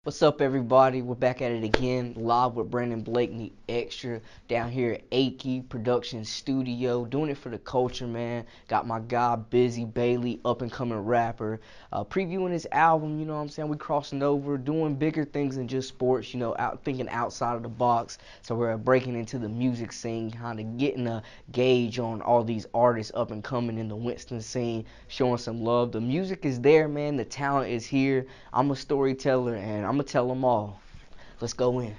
What's up, everybody? We're back at it again, live with Blakney Extra down here at Akey Production Studio, doing it for the culture, man. Got my guy Bizzy Bailey, up and coming rapper, previewing his album. You know what I'm saying? We crossing over, doing bigger things than just sports. You know, thinking outside of the box. So we're breaking into the music scene, kind of getting a gauge on all these artists up and coming in the Winston scene, showing some love. The music is there, man. The talent is here. I'm a storyteller, and I'm gonna tell them all. Let's go in.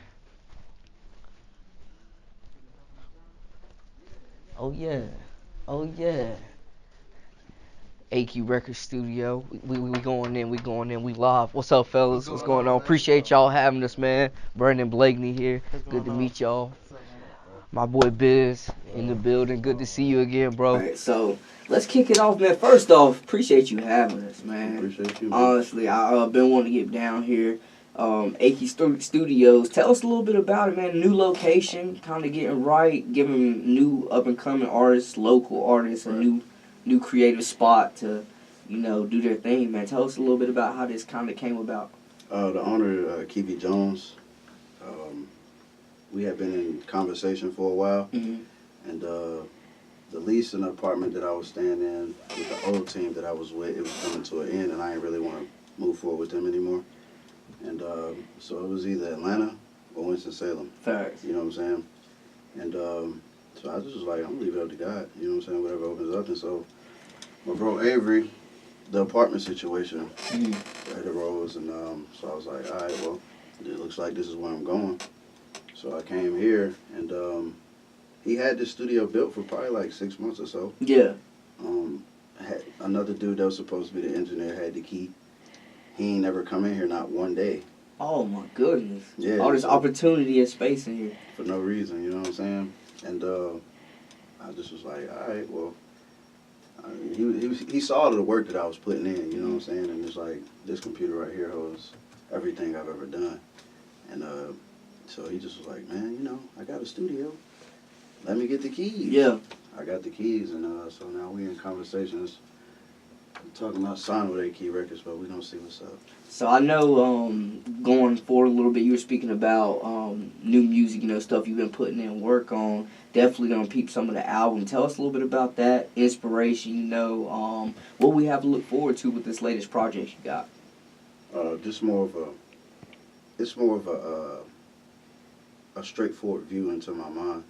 Oh yeah, oh yeah. AQ Record Studio. We going in. We going in. We live. What's up, fellas? What's going on? Appreciate y'all having us, man. Blakney here. Good to meet y'all. My boy Biz in the building. Good to see you again, bro. All right, so let's kick it off, man. First off, appreciate you having us, man. Appreciate you, man. Honestly, I've been wanting to get down here. Akey Studios. Tell us a little bit about it, man. New location, kind of getting right, giving new up and coming artists, local artists, a new creative spot to, do their thing, man. Tell us a little bit about how this kind of came about. The owner, Keevy Jones, we had been in conversation for a while, and the lease in the apartment that I was staying in with the old team that I was with, it was coming to an end, and I didn't really want to move forward with them anymore. And so it was either Atlanta or Winston-Salem. Facts. You know what I'm saying? And so I just was like, I'm going to leave it up to God. You know what I'm saying? Whatever opens up. And so my bro Avery, the apartment situation, right arose. And so I was like, all right, well, it looks like this is where I'm going. So I came here, and he had this studio built for probably like 6 months or so. Yeah. Had another dude that was supposed to be the engineer had the key. He ain't never come in here, not one day. Oh, my goodness. Yeah. All this opportunity and space in here. For no reason, you know what I'm saying? And I just was like, all right, well, he saw the work that I was putting in, you know what I'm saying? And it's like, this computer right here holds everything I've ever done. And so he just was like, man, I got a studio. Let me get the keys. Yeah. I got the keys, and so now we in conversations. Talking about signing with Akey Records, but we're going to see what's up. So I know going forward a little bit, you were speaking about new music, stuff you've been putting in work on. Definitely going to peep some of the album. Tell us a little bit about that, inspiration, what we have to look forward to with this latest project you got. Just more of a straightforward view into my mind.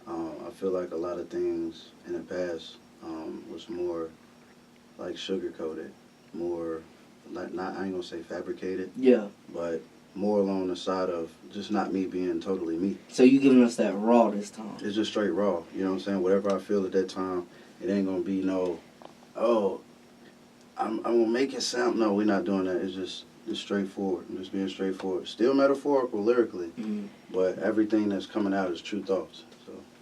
I feel like a lot of things in the past was more like sugar-coated, more, I ain't gonna say fabricated, but more along the side of just not me being totally me. So you giving us that raw this time? It's just straight raw, you know what I'm saying? Whatever I feel at that time, it ain't gonna be I'm gonna make it sound, no, we're not doing that. It's just straightforward, I'm just being straightforward. Still metaphorical lyrically, but everything that's coming out is true thoughts.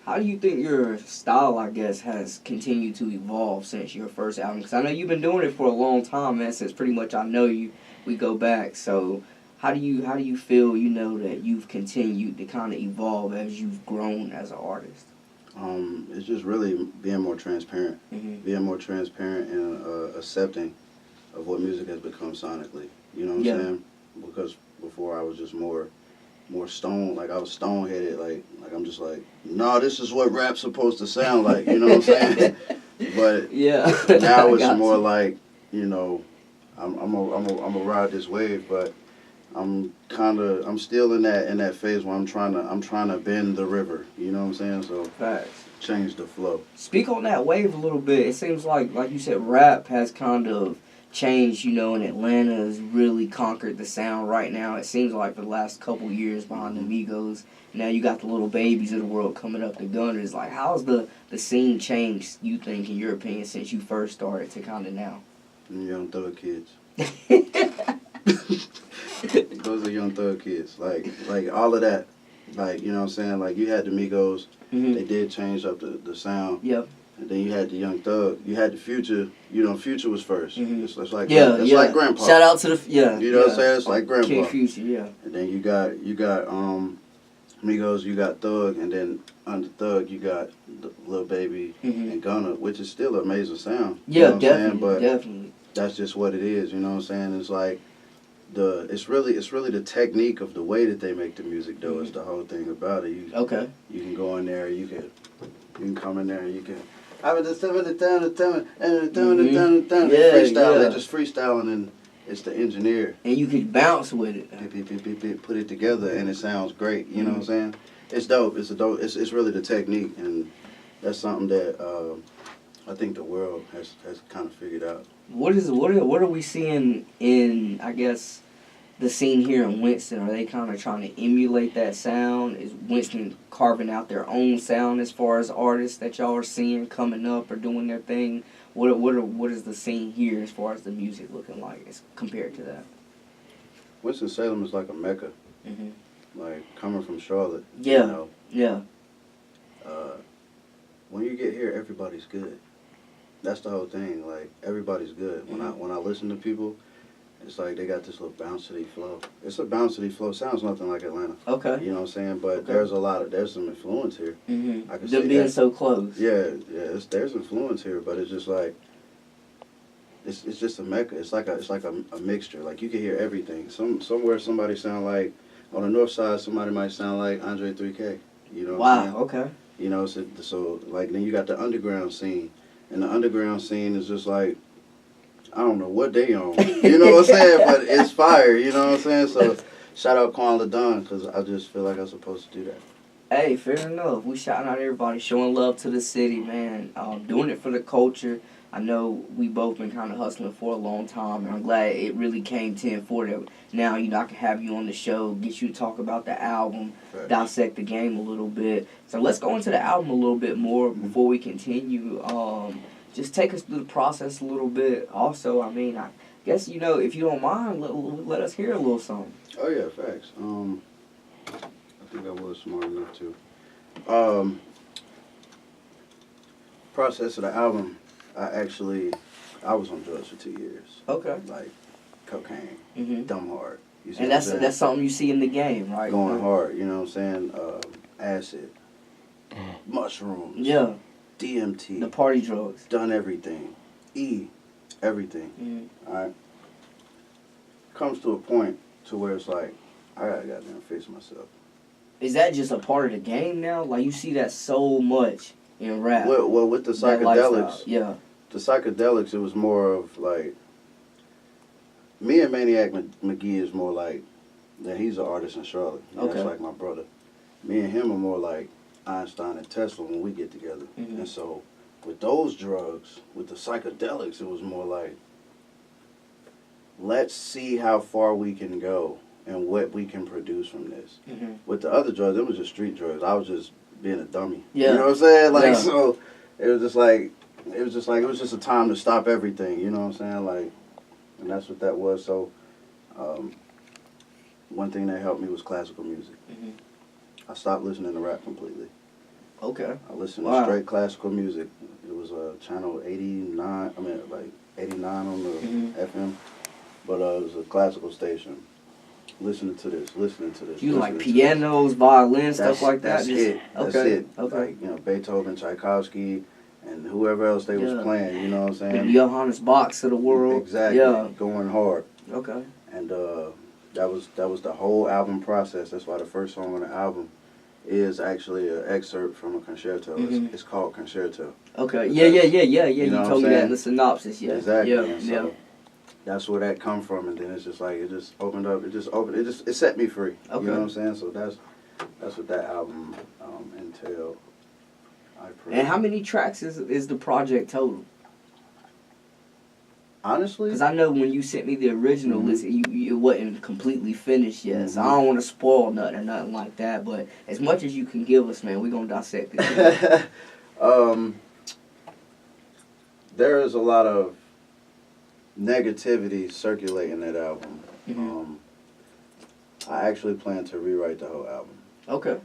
How do you think your style, I guess, has continued to evolve since your first album? Because I know you've been doing it for a long time, man, since pretty much I know you, we go back. So how do you feel, that you've continued to kind of evolve as you've grown as an artist? It's just really being more transparent. Being more transparent and accepting of what music has become sonically. You know what I'm saying? Because before I was just more stone, like I was stone-headed, like I'm just like, no, this is what rap's supposed to sound like, you know what I'm saying? But now it's more like, I'm a ride this wave, but I'm still in that phase where I'm trying to bend the river, you know what I'm saying? So Facts. Change the flow. Speak on that wave a little bit. It seems like you said, rap has kind of changed, and Atlanta has really conquered the sound right now. It seems like for the last couple years behind the Migos. Now you got the little babies of the world coming up, the Gunners. Like, how's the scene changed, you think, in your opinion, since you first started to kind of now? Young Thug kids. Those are Young Thug kids. Like all of that. Like, you know what I'm saying? Like, you had the Migos. They did change up the sound. Yep. And then you had the Young Thug. You had the Future. Future was first. It's like like Grandpa. Shout out to the You know what I'm saying? It's like Grandpa. King Future, yeah. And then you got Migos. You got Thug, and then under Thug you got the Lil Baby and Gunna, which is still an amazing sound. Yeah, you know definitely. But definitely. that's just what it is. You know what I'm saying? It's like it's really the technique of the way that they make the music though. Is the whole thing about it. You can go in there. You can come in there. And you can. I was just freestyle. They're just freestyling, and it's the engineer. And you can bounce with it. Put it together, and it sounds great. You know what I'm saying? It's dope. It's really the technique, and that's something that I think the world has kind of figured out. What are we seeing in, I guess, the scene here in Winston? Are they kind of trying to emulate that sound? Is Winston carving out their own sound as far as artists that y'all are seeing coming up or doing their thing? What is the scene here as far as the music looking like as compared to that? Winston-Salem is like a mecca. Like coming from Charlotte. Yeah. You know, yeah. When you get here, everybody's good. That's the whole thing. Like everybody's good. When I listen to people, it's like they got this little bouncy flow. It's a bouncy flow. Sounds nothing like Atlanta. Okay. You know what I'm saying? But there's some influence here. I can see being so close. Yeah. There's influence here, but it's just like it's just a mecca. It's like a mixture. Like you can hear everything. Somewhere somebody sound like on the north side somebody might sound like Andre 3K. You know what I'm saying? Okay. You know, so like then you got the underground scene. And the underground scene is just like, I don't know what they on. You know what I'm saying? But it's fire, you know what I'm saying? So shout out Quan LaDon, because I just feel like I'm supposed to do that. Hey, fair enough. We shouting out everybody, showing love to the city, man. Doing it for the culture. I know we both been kind of hustling for a long time, and I'm glad it really came 10-4 that now, I can have you on the show, get you to talk about the album, dissect the game a little bit. So let's go into the album a little bit more before we continue. Just take us through the process a little bit. Also, I guess, if you don't mind, let us hear a little something. Oh, yeah, facts. I think I was smart enough to. Process of the album. I was on drugs for 2 years. Okay. Like cocaine, dumb hard. You see and that's something you see in the game, right? Going hard, you know what I'm saying? Acid, mushrooms, DMT, the party drugs. Done everything, everything. All right. Comes to a point to where it's like I gotta goddamn fix myself. Is that just a part of the game now? Like you see that so much in rap. Well, with the psychedelics, the psychedelics, it was more of like, me and Maniac McGee is more like, that he's an artist in Charlotte. That's like my brother. Me and him are more like Einstein and Tesla when we get together. And so with those drugs, with the psychedelics, it was more like, let's see how far we can go and what we can produce from this. With the other drugs, it was just street drugs. I was just being a dummy. You know what I'm saying? Like, so it was just a time to stop everything. You know what I'm saying? Like, and that's what that was. So, one thing that helped me was classical music. I stopped listening to rap completely. Okay. I listened to straight classical music. It was channel 89. 89 on the FM, but it was a classical station. Listening to this. You like pianos, violins, stuff like that? That's it. Okay. Like, Beethoven, Tchaikovsky, and whoever else they was playing, you know what I'm saying? The Johannes Bachs of the world. Exactly. Going hard. Okay. And that was the whole album process. That's why the first song on the album is actually an excerpt from a concerto. It's called Concerto. Okay. Yeah. You told me that in the synopsis. Yeah. Exactly. So that's where that come from, and then it's just like it just opened up. It set me free. Okay. You know what I'm saying? So that's what that album entailed. And how many tracks is the project total? Honestly, because I know when you sent me the original list, it wasn't completely finished yet. So I don't want to spoil nothing or nothing like that. But as much as you can give us, man, we're gonna dissect it. There is a lot of negativity circulating that album. I actually plan to rewrite the whole album. Okay.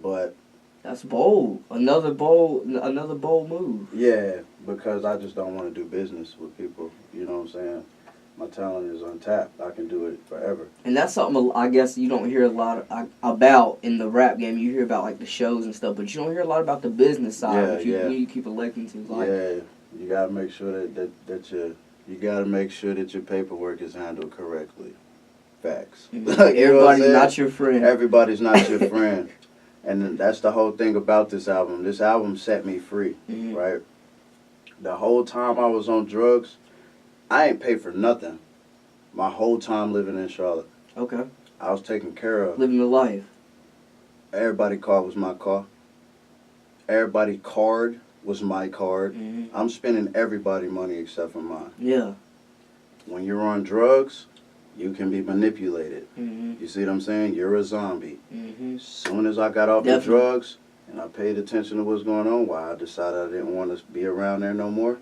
But that's bold. Another bold move. Yeah, because I just don't want to do business with people. You know what I'm saying? My talent is untapped. I can do it forever. And that's something I guess you don't hear a lot about in the rap game. You hear about like the shows and stuff, but you don't hear a lot about the business side. You keep electing to. Like, you gotta make sure that your paperwork is handled correctly. facts. Everybody's not your friend. Everybody's not your friend. And that's the whole thing about this album. This album set me free, right? The whole time I was on drugs, I ain't paid for nothing. My whole time living in Charlotte. Okay. I was taken care of. Living the life. Everybody's car was my car. Everybody's card was my card. I'm spending everybody's money except for mine. Yeah. When you're on drugs, you can be manipulated. You see what I'm saying? You're a zombie. As soon as I got off the drugs and I paid attention to what's going on, why I decided I didn't want to be around there no more.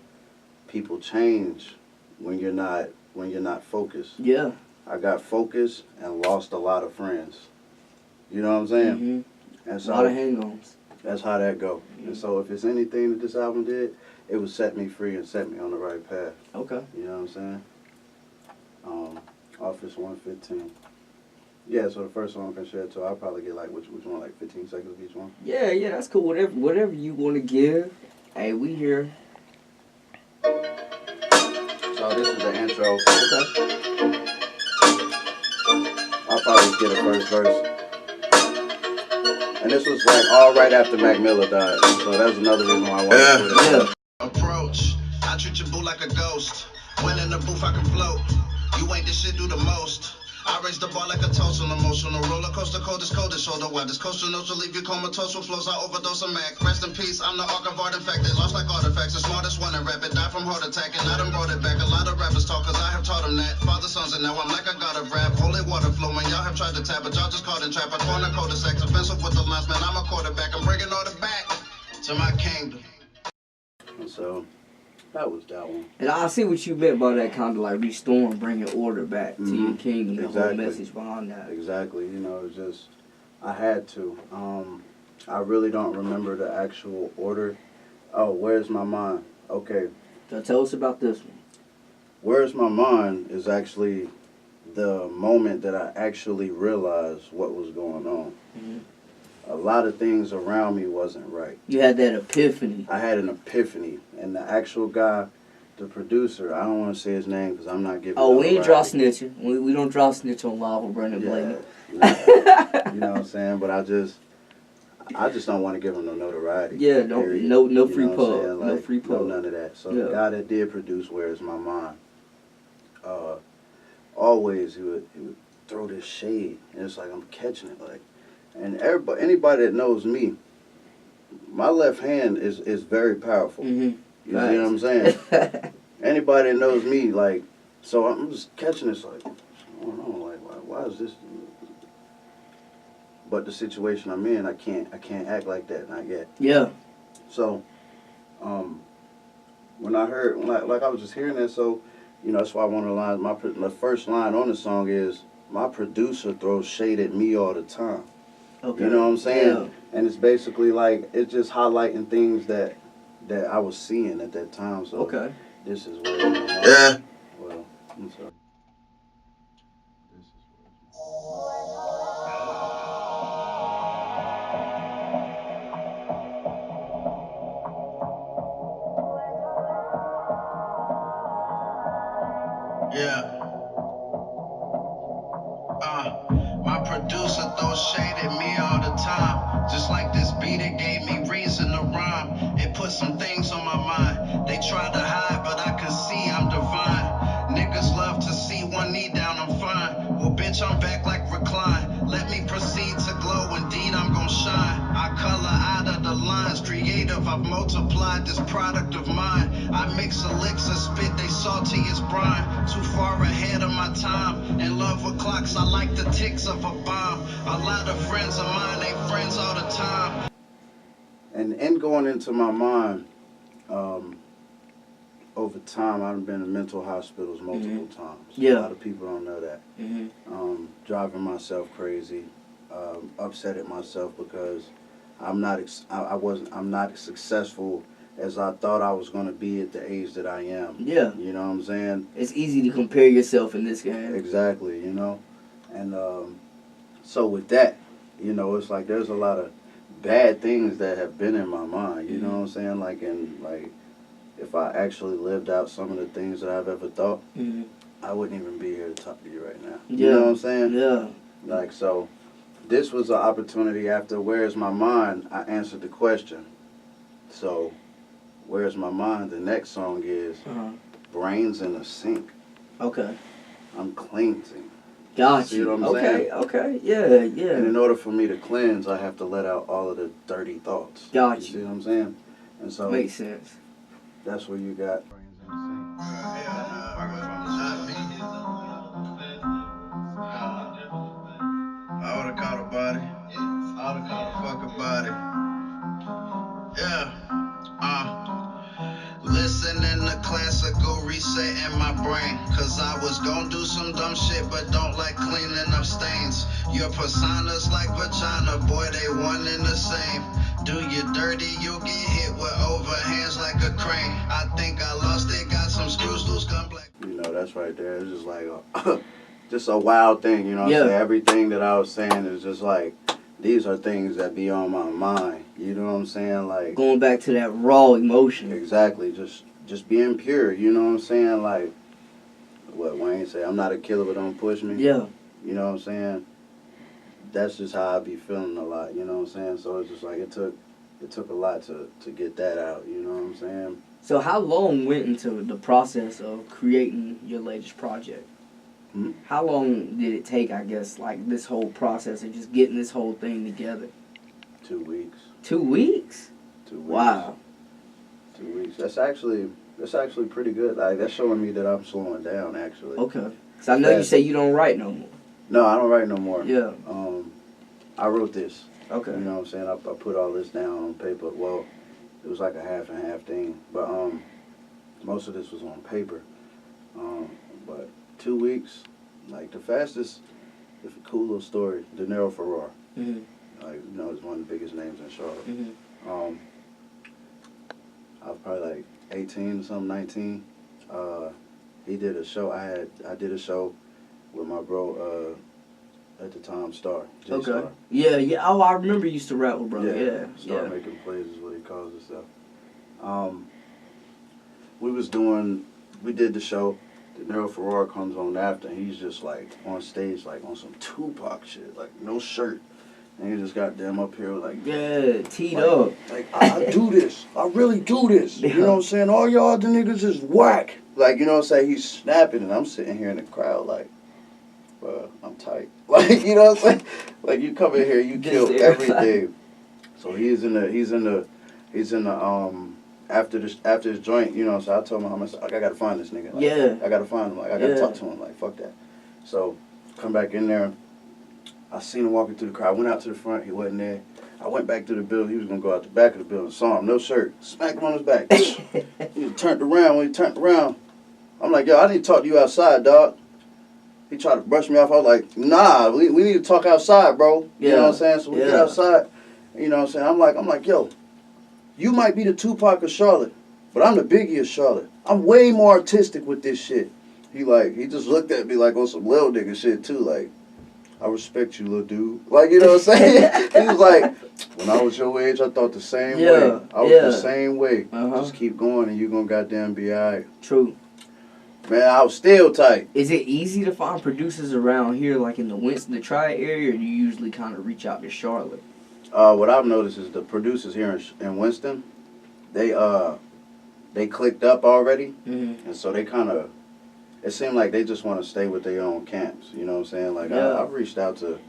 People change when you're not focused. Yeah. I got focused and lost a lot of friends. You know what I'm saying? And so a lot of hang-ons. That's how that go. And so if it's anything that this album did, it would set me free and set me on the right path. Okay. You know what I'm saying? Office 115. Yeah, so the first one I can share too. I'll probably get like which one, like 15 seconds of each one. Yeah, that's cool. Whatever you want to give. Hey, we here. So this is the intro. Okay. I'll probably get a first verse. And this was like all right after Mac Miller died. So that's another reason why I wanted to put it. Approach. I treat your boo like a ghost. When in the booth I can float. You ain't this shit do the most. I raise the bar like a toast on emotional roller coaster, coldest shoulder. Why this coastal notes will leave you comatose with flows. I overdose on Mac. Rest in peace. I'm the arc of artifacted, lost like artifacts. The smartest one in rapid, die from heart attack, and I done brought it back. A lot of rappers talk, cause I have taught them that. Father, sons, and now I'm like a god of rap. Holy water flowing, y'all have tried to tap, but y'all just caught in trap. A corner cul-de-sacs, offensive with the lines, man. I'm a quarterback. I'm bringing order back to my kingdom. So that was that one. And I see what you meant by that, kind of like restoring, bringing order back to your kingdom. The whole message behind that. Exactly. You know, it's just, I had to. I really don't remember the actual order. Oh, Where's My Mind? Okay. So tell us about this one. Where's My Mind is actually the moment that I actually realized what was going on. A lot of things around me wasn't right. You had that epiphany. I had an epiphany. And the actual guy, the producer, I don't want to say his name because I'm not giving Oh, we ain't draw snitching. We don't draw snitch on live with Brandon Blakney. You know what I'm saying? But I just don't want to give him no notoriety. Yeah, no free pub. Like, no free pub. No, none of that. So the guy that did produce Where's My Mind, always he would throw this shade. And it's like I'm catching it. Like, and anybody that knows me, my left hand is very powerful. You see what I'm saying? Anybody that knows me, like, so I'm just catching this, like, I don't know, like, why is this? But the situation I'm in, I can't act like that, not yet. Yeah. So, when I heard, like I was just hearing that, so, you know, that's why one of the lines, my first line on the song is, my producer throws shade at me all the time. Okay. You know what I'm saying? Yeah. And it's basically like, it's just highlighting things that I was seeing at that time. So this is where well, I'm sorry. My producer throws shade at me all the time. Just like this beat, it gave me reason to rhyme. It put some things on my mind. They try to hide, but I can see I'm divine. Niggas love to see one knee down, I'm fine. Well, bitch, I'm back like recline. Let me proceed to glow, indeed I'm gon' shine. I color out of the lines, creative, I've multiplied this product of mine. I mix elixir, spit, they salty as brine. Too far ahead of my time. In love with clocks, I like the ticks of a bomb. A lot of friends of mine ain't friends all the time. And going into my mind, over time, I've been in mental hospitals multiple times. Yeah. A lot of people don't know that. Driving myself crazy, upset at myself because I'm not successful as I thought I was going to be at the age that I am. Yeah. You know what I'm saying? It's easy to compare yourself in this game. Exactly, you know? And so with that, you know, it's like there's a lot of bad things that have been in my mind, you know what I'm saying? Like, and like, if I actually lived out some of the things that I've ever thought, I wouldn't even be here to talk to you right now. Yeah. You know what I'm saying? Yeah. Like, so this was an opportunity after Where's My Mind, I answered the question. So, Where's My Mind, the next song is Brains in the Sink. Okay. I'm cleansing. Got See you. what I'm saying? Okay. Yeah. Yeah. And in order for me to cleanse, I have to let out all of the dirty thoughts. Got You you. see what I'm saying? And so Makes sense. that's where you got Brains in the Sink. I would've caught a body. I would've caught a fucking body. Yeah. Listening to classical, resetting my brain. Cause I was gon' do some dumb shit, but don't like cleaning up stains. Your personas like vagina, boy, they one and the same. Do you dirty, you'll get hit with overhands like a crane. I think I lost it, got some screws loose, gun black. You know, that's right there. It's just like just a wild thing, you know what I'm saying? Everything that I was saying is just like, these are things that be on my mind. You know what I'm saying? Like, going back to that raw emotion. Exactly. Just being pure. You know what I'm saying? Like, what Wayne say, I'm not a killer, but don't push me. Yeah. You know what I'm saying? That's just how I be feeling a lot. You know what I'm saying? So it's just like it took a lot to get that out. You know what I'm saying? So how long went into the process of creating your latest project? Hmm? How long did it take, I guess, like this whole process of just getting this whole thing together? 2 weeks. 2 weeks? 2 weeks. Wow. 2 weeks. That's actually pretty good. Like, that's showing me that I'm slowing down, actually. Okay. So I know you say you don't write no more. No, I don't write no more. Yeah. I wrote this. Okay. You know what I'm saying? I put all this down on paper. Well, it was like a half and half thing. But most of this was on paper. But 2 weeks, like the fastest, it's a cool little story. De Niro Ferrar. Mm-hmm. Like, you know, he's one of the biggest names in Charlotte. Mm-hmm. I was probably like 18 or something, 19. He did a show. I did a show with my bro at the time, Star. J Okay. Star. Yeah. Oh, I remember you used to rap with bro. Yeah. Star making plays is what he calls himself. We did the show. De Niro Ferrar comes on after, and he's just like on stage, like on some Tupac shit, like no shirt. And he just got them up here like, yeah, teed up. Like, I do this. I really do this. Yeah. You know what I'm saying? All y'all other niggas is whack. Like, you know what I'm saying? He's snapping, and I'm sitting here in the crowd like, I'm tight. Like, you know what I'm saying? Like, you come in here, you kill everything. So he's in the after this joint, you know, so I told him, I gotta find this nigga. Like, Yeah. I gotta find him. Like, I gotta talk to him. Like, fuck that. So, come back in there. I seen him walking through the crowd. I went out to the front. He wasn't there. I went back to the building. He was going to go out the back of the building. Saw him. No shirt. Smacked him on his back. He turned around. When he turned around, I'm like, yo, I need to talk to you outside, dog. He tried to brush me off. I was like, nah, we need to talk outside, bro. You know what I'm saying? So we get outside. You know what I'm saying? I'm like, yo, you might be the Tupac of Charlotte, but I'm the Biggie of Charlotte. I'm way more artistic with this shit. He just looked at me like on some little nigga shit, too. Like, I respect you, little dude. Like, you know what I'm saying? He was like, when I was your age, I thought the same way. I was the same way. Just keep going and you're going to goddamn be all right. True. Man, I was still tight. Is it easy to find producers around here, like in the Winston, the Tri area, or do you usually kind of reach out to Charlotte? What I've noticed is the producers here in Winston, they clicked up already. Mm-hmm. And so they kind of, it seemed like they just want to stay with their own camps, you know what I'm saying? Like, I've reached out to,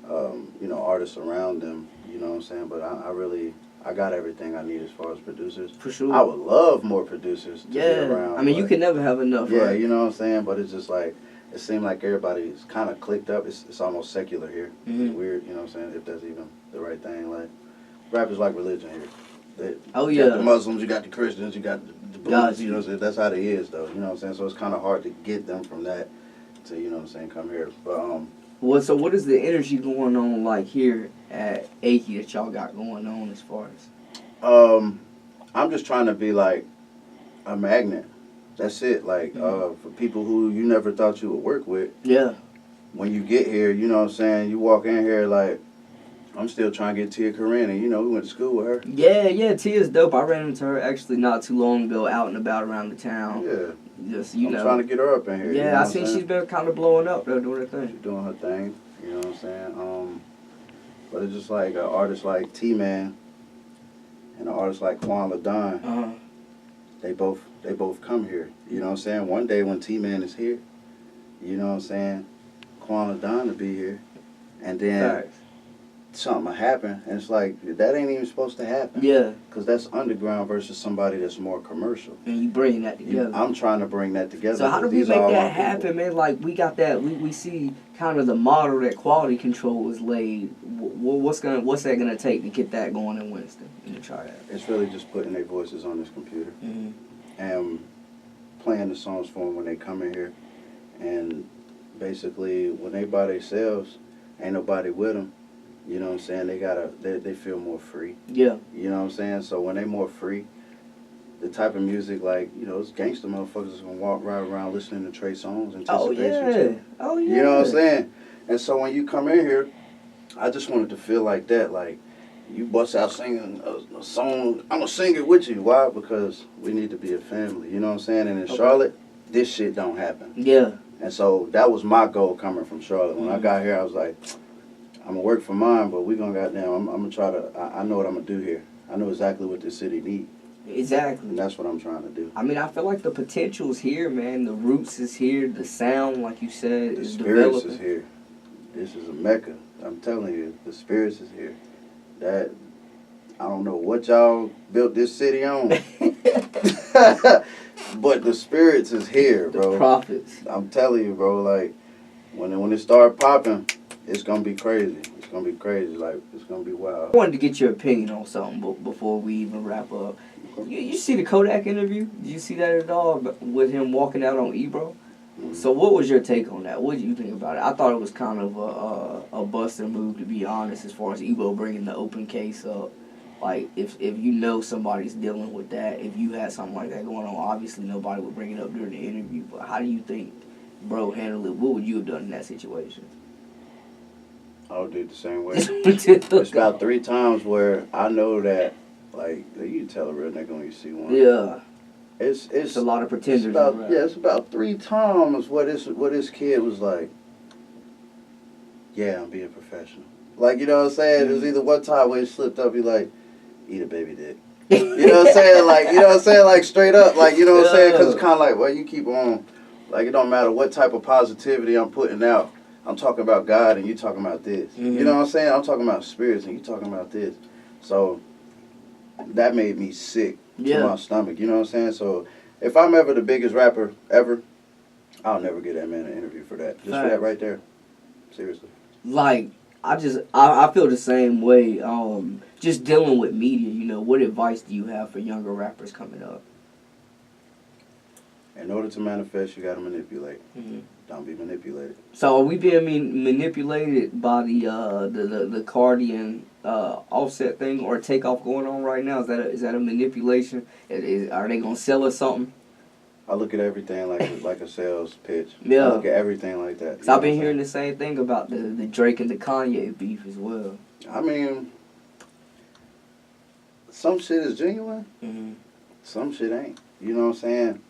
you know, artists around them, you know what I'm saying? But I got everything I need as far as producers. For sure. I would love more producers to be around. I mean, you can never have enough, yeah, right? You know what I'm saying? But it's just like, it seemed like everybody's kind of clicked up. It's almost secular here. Mm-hmm. It's weird, you know what I'm saying, if that's even the right thing. Like, rap is like religion here. You got the Muslims, you got the Christians, you got the Buddhists, you know what I'm saying? That's how they is, though, you know what I'm saying? So it's kind of hard to get them from that to, you know what I'm saying, come here. But, so what is the energy going on, like, here at Aki that y'all got going on as far as? I'm just trying to be, like, a magnet. That's it. Like, for people who you never thought you would work with. Yeah. When you get here, you know what I'm saying, you walk in here, like, I'm still trying to get Tia Corinne, and, you know, we went to school with her. Yeah, Tia's dope. I ran into her actually not too long ago out and about around the town. Yeah. Just, I'm trying to get her up in here. Yeah, you know I seen she's been kind of blowing up though, doing her thing. She's doing her thing. You know what I'm saying? But it's just like an artist like T-Man and an artist like Quan LaDon. They both come here. You know what I'm saying? One day when T-Man is here, you know what I'm saying, Quan LaDon will be here, and then something will happen, and it's like, that ain't even supposed to happen. Yeah. Because that's underground versus somebody that's more commercial. And you bring that together. I'm trying to bring that together. So how do we make that happen, man? Like, we got that, we see kind of the model that quality control is laid. What's that gonna take to get that going in Winston in the triad? It's really just putting their voices on this computer and playing the songs for them when they come in here. And basically, when they by themselves, ain't nobody with them. You know what I'm saying? They feel more free. Yeah. You know what I'm saying? So when they more free, the type of music, like, you know, it's gangster motherfuckers that's gonna walk right around listening to Trey Songz, Anticipation too. Oh yeah. You know what I'm saying? And so when you come in here, I just wanted to feel like that, like, you bust out singing a song, I'm gonna sing it with you. Why? Because we need to be a family. You know what I'm saying? And in Charlotte, this shit don't happen. Yeah. And so that was my goal coming from Charlotte. When I got here, I was like, I'm gonna work for mine, but we gonna I'm gonna try to, I know what I'm gonna do here. I know exactly what this city needs. Exactly. And that's what I'm trying to do. I mean, I feel like the potential's here, man. The roots is here. The sound, like you said, is developing. The spirits developing. is here. This is a mecca. I'm telling you, the spirits is here. That, I don't know what y'all built this city on. But the spirits is here, bro. The prophets. I'm telling you, bro, like, when it start popping, it's gonna be crazy. It's gonna be crazy. Like, it's gonna be wild. I wanted to get your opinion on something before we even wrap up. You see the Kodak interview? Did you see that at all with him walking out on Ebro? So what was your take on that? What did you think about it? I thought it was kind of a buster move, to be honest, as far as Ebro bringing the open case up. Like, if you know somebody's dealing with that, if you had something like that going on, obviously nobody would bring it up during the interview. But how do you think bro handled it? What would you have done in that situation? I would do it the same way. It's about 3 times where I know that, like, you can tell a real nigga when you see one. Yeah. It's a lot of pretenders. It's about 3 times what this kid was like, yeah, I'm being professional. Like, you know what I'm saying? It was either one time where he slipped up, he like, eat a baby dick. You know what I'm saying? Like, you know what I'm saying? Like, straight up. Like, you know what I'm saying? Because it's kind of like, well, you keep on. Like, it don't matter what type of positivity I'm putting out. I'm talking about God and you talking about this. You know what I'm saying? I'm talking about spirits and you talking about this. So, that made me sick to my stomach. You know what I'm saying? So, if I'm ever the biggest rapper ever, I'll never give that man an interview for that. Just for that right there. Seriously. Like, I feel the same way. Just dealing with media, you know, what advice do you have for younger rappers coming up? In order to manifest, you got to manipulate. Don't be manipulated. So are we being manipulated by the Cardi and Offset thing or Takeoff going on right now? Is that a manipulation? Are they gonna sell us something? I look at everything like a sales pitch. Yeah. I look at everything like that. Cause I've been hearing the same thing about the Drake and the Kanye beef as well. I mean, some shit is genuine. Some shit ain't. You know what I'm saying?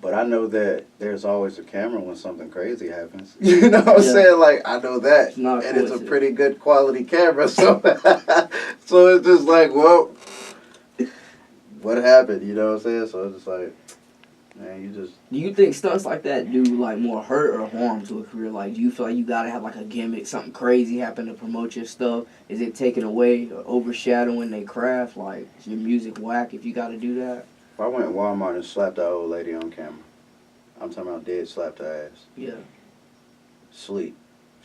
But I know that there's always a camera when something crazy happens. You know what I'm saying? Like, I know that. And it's a pretty good quality camera. So, so it's just like, well, what happened? You know what I'm saying? So it's just like, man, you just... Do you think stunts like that do, like, more hurt or harm to a career? Like, do you feel like you gotta have, like, a gimmick, something crazy happen to promote your stuff? Is it taking away or overshadowing their craft? Like, is your music whack if you gotta do that? If I went to Walmart and slapped that old lady on camera, I'm talking about dead slapped her ass. Yeah. Sleep.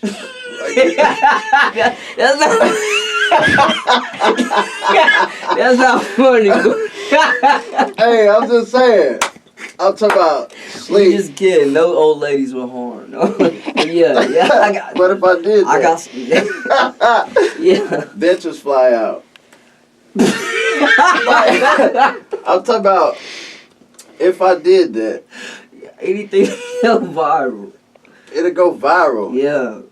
That's not funny. Hey, I'm just saying. I'm talking about sleep. Just kidding. No old ladies were harmed. Yeah. I got, but if I did that, I got some. Yeah. Dentures fly out. I'm talking about if I did that. Anything go viral. It'll go viral. Yeah.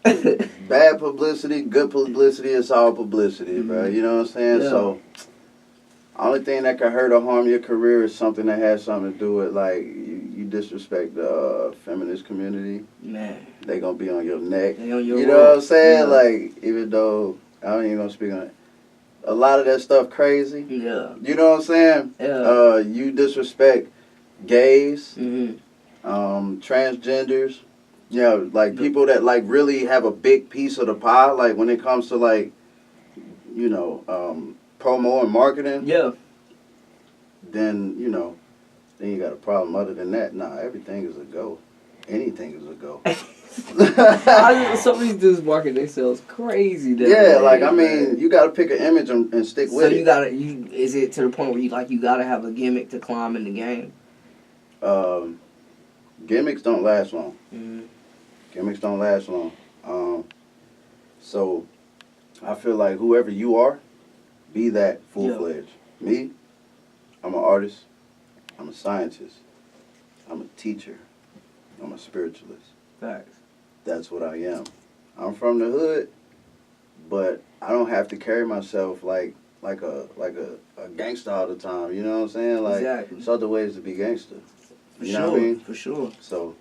Bad publicity, good publicity, it's all publicity, bro. You know what I'm saying? Yeah. So, only thing that can hurt or harm your career is something that has something to do with, like, you disrespect the feminist community, man, they gonna be on your neck. they on your You know what I'm saying? Yeah. Like, even though I don't even gonna speak on it, a lot of that stuff crazy. Yeah. You know what I'm saying? Yeah. You disrespect gays, Mm-hmm. transgenders. You know, like people that like really have a big piece of the pie. Like when it comes to like, you know, promo and marketing. Yeah. Then you know, then you got a problem. Other than that, nah, everything is a go. Anything is a go. Some of these dudes market themselves crazy. Yeah, like I mean, you gotta pick an image and stick with it. So is it to the point where you gotta have a gimmick to climb in the game? Gimmicks don't last long. Mm-hmm. Gimmicks don't last long. So I feel like whoever you are, be that full-fledged. Me, I'm an artist. I'm a scientist. I'm a teacher. I'm a spiritualist. Facts. That's what I am. I'm from the hood, but I don't have to carry myself like a gangster all the time. You know what I'm saying? Like, exactly. There's other ways to be gangster. For know what I mean? For sure. So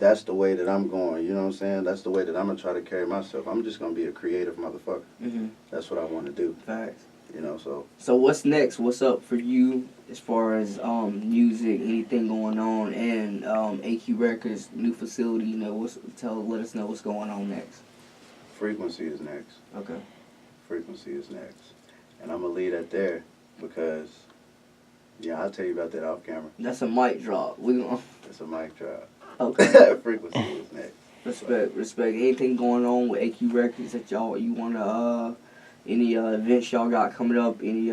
that's the way that I'm going. You know what I'm saying? That's the way that I'm gonna try to carry myself. I'm just gonna be a creative motherfucker. Mm-hmm. That's what I want to do. Facts. You know, so. So what's next? What's up for you as far as music, anything going on, and AQ Records new facility? You know, let us know what's going on next. Frequency is next. Okay. Frequency is next, and I'm gonna leave that there because, yeah, I'll tell you about that off camera. That's a mic drop. That's a mic drop. Okay. Frequency is next. Respect. Anything going on with AQ Records that you wanna any events y'all got coming up? Any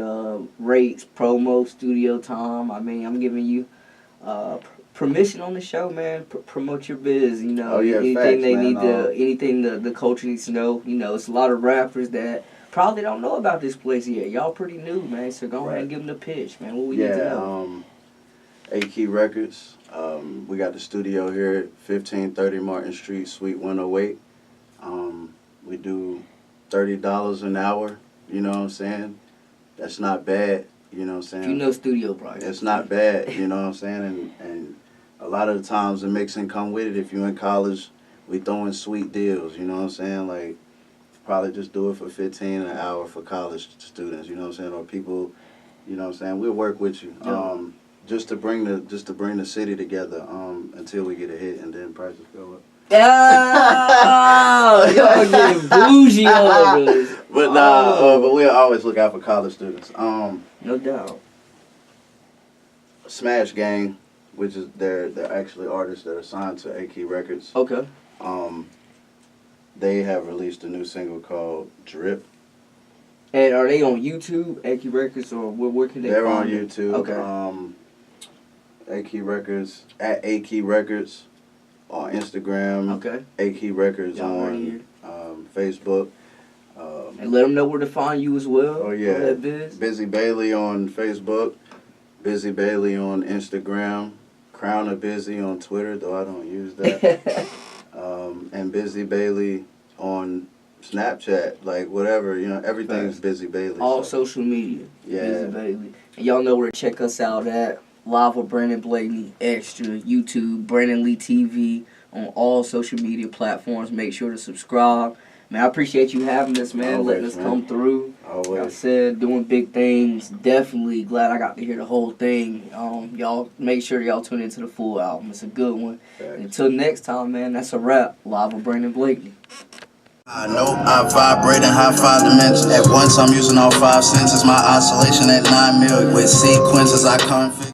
rates, promo, studio time? I mean, I'm giving you permission on the show, man. Promote your biz. You know, anything facts, they man, need to, anything the culture needs to know. You know, it's a lot of rappers that probably don't know about this place yet. Y'all pretty new, man. So go ahead and give them the pitch, man. What we need to know. AQ Records. We got the studio here at 1530 Martin Street, Suite 108. We do $30 an hour. You know what I'm saying? That's not bad. You know what I'm saying? You know studio price. It's not bad. You know what I'm saying? And a lot of the times the mixing come with it. If you're in college, we throwing sweet deals. You know what I'm saying? Like probably just do it for $15 an hour for college students. You know what I'm saying? Or people. You know what I'm saying? We'll work with you. Yeah. Just to bring the city together until we get a hit, and then prices go up. Oh, y'all getting bougie over this. But but we'll always look out for college students. No doubt. Smash Gang, which is they're actually artists that are signed to AQ Records. Okay. They have released a new single called Drip. And are they on YouTube, AQ Records, or where can they They're find on them? YouTube. Okay. AQ Records, at AQ Records on Instagram. Okay. AQ Records Y'all on Facebook. And let them know where to find you as well. Oh, yeah. Biz. Bizzy Bailey on Facebook. Bizzy Bailey on Instagram. Crown of Bizzy on Twitter, though I don't use that. And Bizzy Bailey on Snapchat, like whatever, you know, everything's Bizzy Bailey. All social media. Yeah. Bizzy Bailey. And y'all know where to check us out at. Live with Brandon Blakney, Extra, YouTube, Brandon Lee TV, on all social media platforms. Make sure to subscribe. Man, I appreciate you having us, man. Always, letting us come through. Always. Like I said, doing big things. Definitely glad I got to hear the whole thing. Y'all make sure y'all tune into the full album. It's a good one. Until next time, man, that's a wrap. Live with Brandon Blakney. I know I vibrate in high 5 dimensions. At once I'm using all 5 senses. My oscillation at 9 million. With sequences I configure.